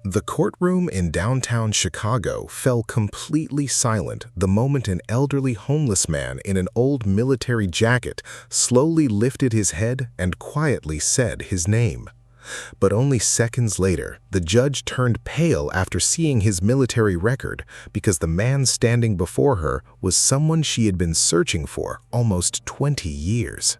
The courtroom in downtown Chicago fell completely silent the moment an elderly homeless man in an old military jacket slowly lifted his head and quietly said his name. But only seconds later, the judge turned pale after seeing his military record because the man standing before her was someone she had been searching for almost 20 years.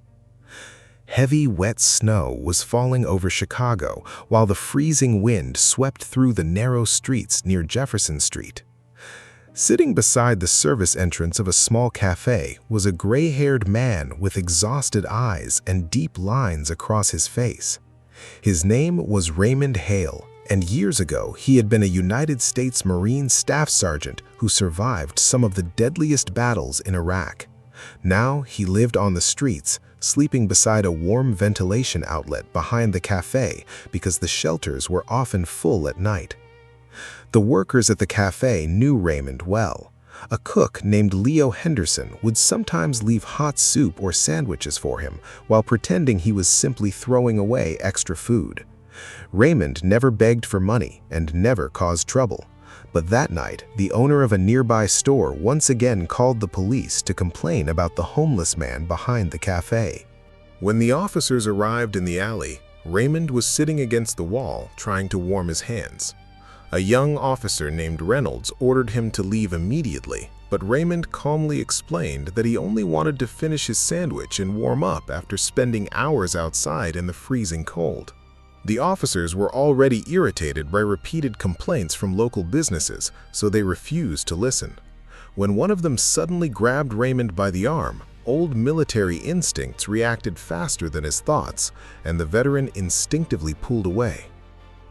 Heavy, wet snow was falling over Chicago while the freezing wind swept through the narrow streets near Jefferson Street. Sitting beside the service entrance of a small cafe was a gray-haired man with exhausted eyes and deep lines across his face. His name was Raymond Hale, and years ago he had been a United States Marine Staff Sergeant who survived some of the deadliest battles in Iraq. Now he lived on the streets, sleeping beside a warm ventilation outlet behind the cafe because the shelters were often full at night. The workers at the cafe knew Raymond well. A cook named Leo Henderson would sometimes leave hot soup or sandwiches for him while pretending he was simply throwing away extra food. Raymond never begged for money and never caused trouble. But that night, the owner of a nearby store once again called the police to complain about the homeless man behind the cafe. When the officers arrived in the alley, Raymond was sitting against the wall trying to warm his hands. A young officer named Reynolds ordered him to leave immediately, but Raymond calmly explained that he only wanted to finish his sandwich and warm up after spending hours outside in the freezing cold. The officers were already irritated by repeated complaints from local businesses, so they refused to listen. When one of them suddenly grabbed Raymond by the arm, old military instincts reacted faster than his thoughts, and the veteran instinctively pulled away.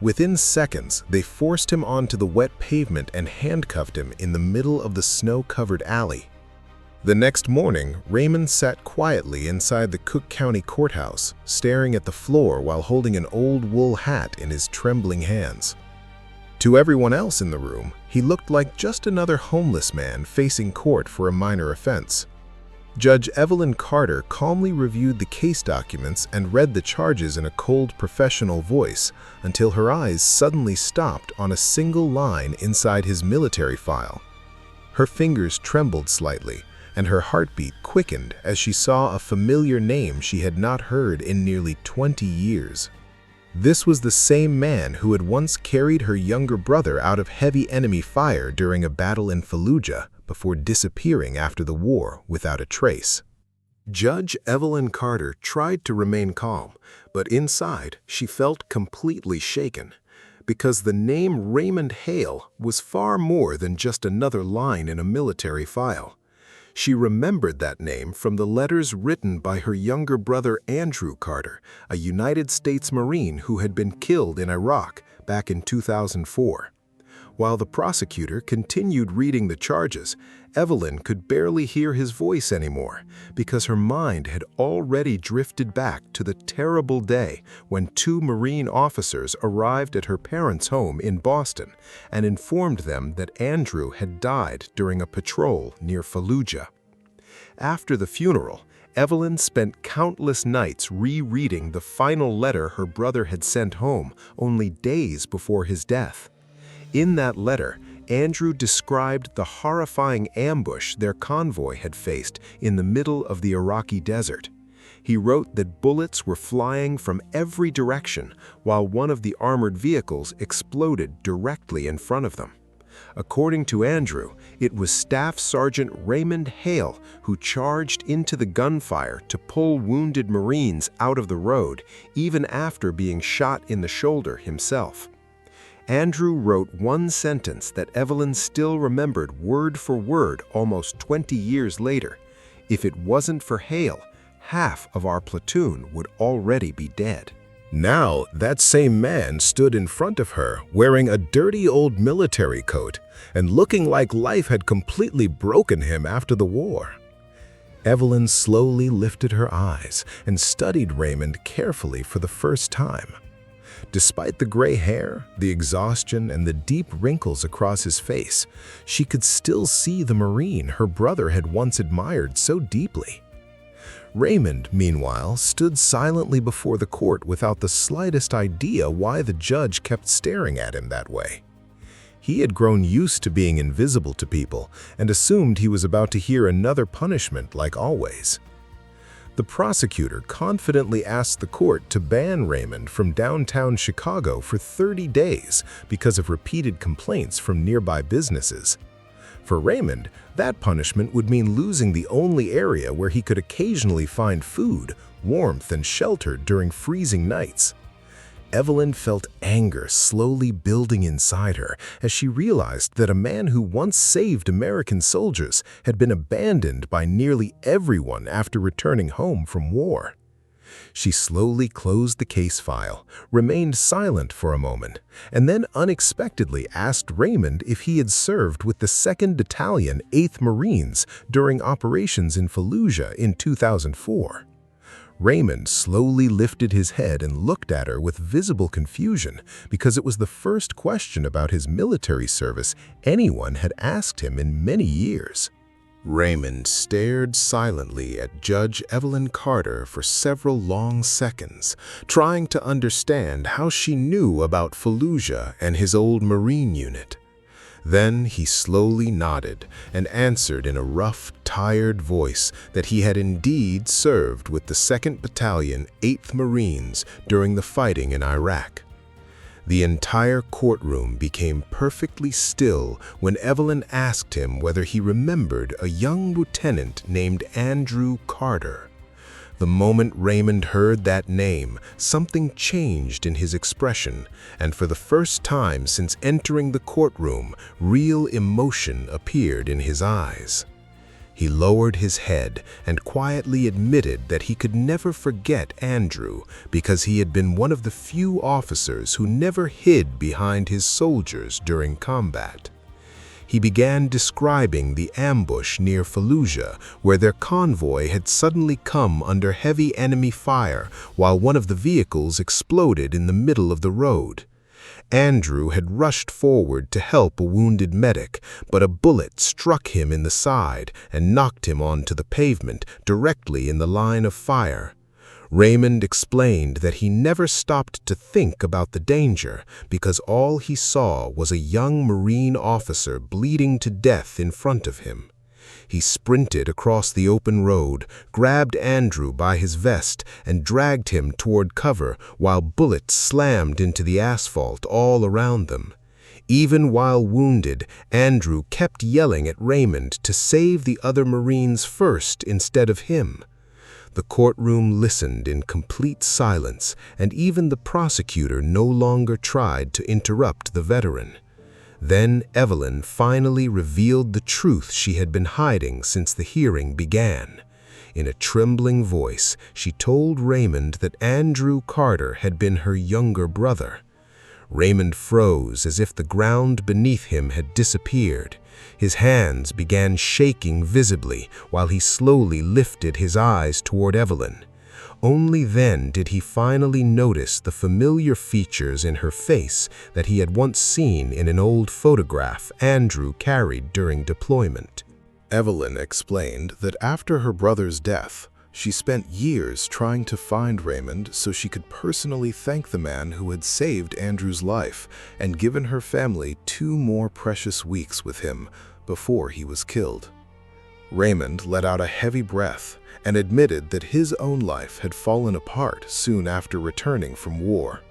Within seconds, they forced him onto the wet pavement and handcuffed him in the middle of the snow-covered alley. The next morning, Raymond sat quietly inside the Cook County Courthouse, staring at the floor while holding an old wool hat in his trembling hands. To everyone else in the room, he looked like just another homeless man facing court for a minor offense. Judge Evelyn Carter calmly reviewed the case documents and read the charges in a cold, professional voice until her eyes suddenly stopped on a single line inside his military file. Her fingers trembled slightly, and her heartbeat quickened as she saw a familiar name she had not heard in nearly 20 years. This was the same man who had once carried her younger brother out of heavy enemy fire during a battle in Fallujah before disappearing after the war without a trace. Judge Evelyn Carter tried to remain calm, but inside she felt completely shaken, because the name Raymond Hale was far more than just another line in a military file. She remembered that name from the letters written by her younger brother Andrew Carter, a United States Marine who had been killed in Iraq back in 2004. While the prosecutor continued reading the charges, Evelyn could barely hear his voice anymore because her mind had already drifted back to the terrible day when two Marine officers arrived at her parents' home in Boston and informed them that Andrew had died during a patrol near Fallujah. After the funeral, Evelyn spent countless nights rereading the final letter her brother had sent home only days before his death. In that letter, Andrew described the horrifying ambush their convoy had faced in the middle of the Iraqi desert. He wrote that bullets were flying from every direction while one of the armored vehicles exploded directly in front of them. According to Andrew, it was Staff Sergeant Raymond Hale who charged into the gunfire to pull wounded Marines out of the road, even after being shot in the shoulder himself. Andrew wrote one sentence that Evelyn still remembered word for word almost 20 years later. If it wasn't for Hale, half of our platoon would already be dead. Now, that same man stood in front of her wearing a dirty old military coat and looking like life had completely broken him after the war. Evelyn slowly lifted her eyes and studied Raymond carefully for the first time. Despite the gray hair, the exhaustion, and the deep wrinkles across his face, she could still see the Marine her brother had once admired so deeply. Raymond, meanwhile, stood silently before the court without the slightest idea why the judge kept staring at him that way. He had grown used to being invisible to people and assumed he was about to hear another punishment like always. The prosecutor confidently asked the court to ban Raymond from downtown Chicago for 30 days because of repeated complaints from nearby businesses. For Raymond, that punishment would mean losing the only area where he could occasionally find food, warmth, and shelter during freezing nights. Evelyn felt anger slowly building inside her as she realized that a man who once saved American soldiers had been abandoned by nearly everyone after returning home from war. She slowly closed the case file, remained silent for a moment, and then unexpectedly asked Raymond if he had served with the 2nd Battalion, 8th Marines during operations in Fallujah in 2004. Raymond slowly lifted his head and looked at her with visible confusion because it was the first question about his military service anyone had asked him in many years. Raymond stared silently at Judge Evelyn Carter for several long seconds, trying to understand how she knew about Fallujah and his old Marine unit. Then he slowly nodded and answered in a rough, tired voice that he had indeed served with the 2nd Battalion, 8th Marines during the fighting in Iraq. The entire courtroom became perfectly still when Evelyn asked him whether he remembered a young lieutenant named Andrew Carter. The moment Raymond heard that name, something changed in his expression, and for the first time since entering the courtroom, real emotion appeared in his eyes. He lowered his head and quietly admitted that he could never forget Andrew because he had been one of the few officers who never hid behind his soldiers during combat. He began describing the ambush near Fallujah, where their convoy had suddenly come under heavy enemy fire while one of the vehicles exploded in the middle of the road. Andrew had rushed forward to help a wounded medic, but a bullet struck him in the side and knocked him onto the pavement directly in the line of fire. Raymond explained that he never stopped to think about the danger because all he saw was a young Marine officer bleeding to death in front of him. He sprinted across the open road, grabbed Andrew by his vest, and dragged him toward cover while bullets slammed into the asphalt all around them. Even while wounded, Andrew kept yelling at Raymond to save the other Marines first instead of him. The courtroom listened in complete silence, and even the prosecutor no longer tried to interrupt the veteran. Then Evelyn finally revealed the truth she had been hiding since the hearing began. In a trembling voice, she told Raymond that Andrew Carter had been her younger brother. Raymond froze as if the ground beneath him had disappeared. His hands began shaking visibly while he slowly lifted his eyes toward Evelyn. Only then did he finally notice the familiar features in her face that he had once seen in an old photograph Andrew carried during deployment. Evelyn explained that after her brother's death, she spent years trying to find Raymond so she could personally thank the man who had saved Andrew's life and given her family 2 more precious weeks with him before he was killed. Raymond let out a heavy breath and admitted that his own life had fallen apart soon after returning from war.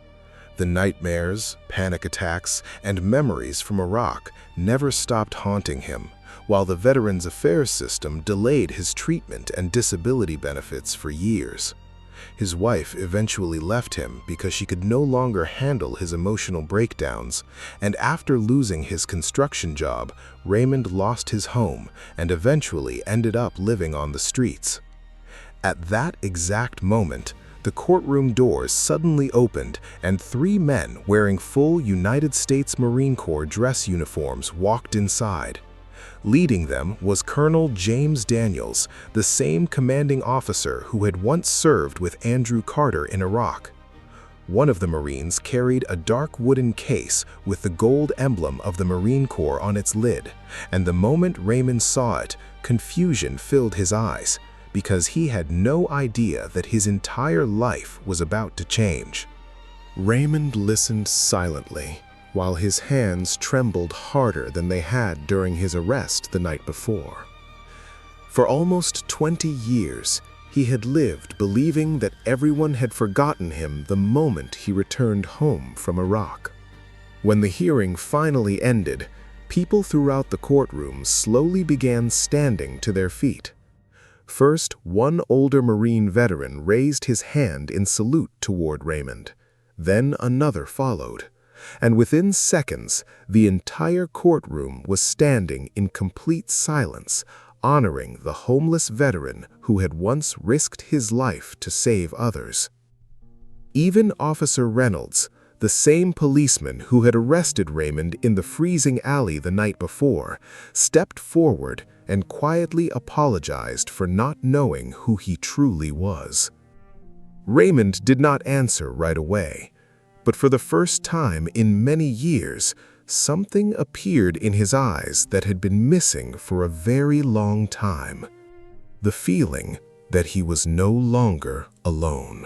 The nightmares, panic attacks, and memories from Iraq never stopped haunting him, while the Veterans Affairs system delayed his treatment and disability benefits for years. His wife eventually left him because she could no longer handle his emotional breakdowns, and after losing his construction job, Raymond lost his home and eventually ended up living on the streets. At that exact moment, the courtroom doors suddenly opened and 3 men wearing full United States Marine Corps dress uniforms walked inside. Leading them was Colonel James Daniels, the same commanding officer who had once served with Andrew Carter in Iraq. One of the Marines carried a dark wooden case with the gold emblem of the Marine Corps on its lid, and the moment Raymond saw it, confusion filled his eyes. because he had no idea that his entire life was about to change. Raymond listened silently, while his hands trembled harder than they had during his arrest the night before. For almost 20 years, he had lived believing that everyone had forgotten him the moment he returned home from Iraq. When the hearing finally ended, people throughout the courtroom slowly began standing to their feet. First, one older Marine veteran raised his hand in salute toward Raymond. Then another followed, and within seconds, the entire courtroom was standing in complete silence, honoring the homeless veteran who had once risked his life to save others. Even Officer Reynolds, the same policeman who had arrested Raymond in the freezing alley the night before, stepped forward and quietly apologized for not knowing who he truly was. Raymond did not answer right away, but for the first time in many years, something appeared in his eyes that had been missing for a very long time: the feeling that he was no longer alone.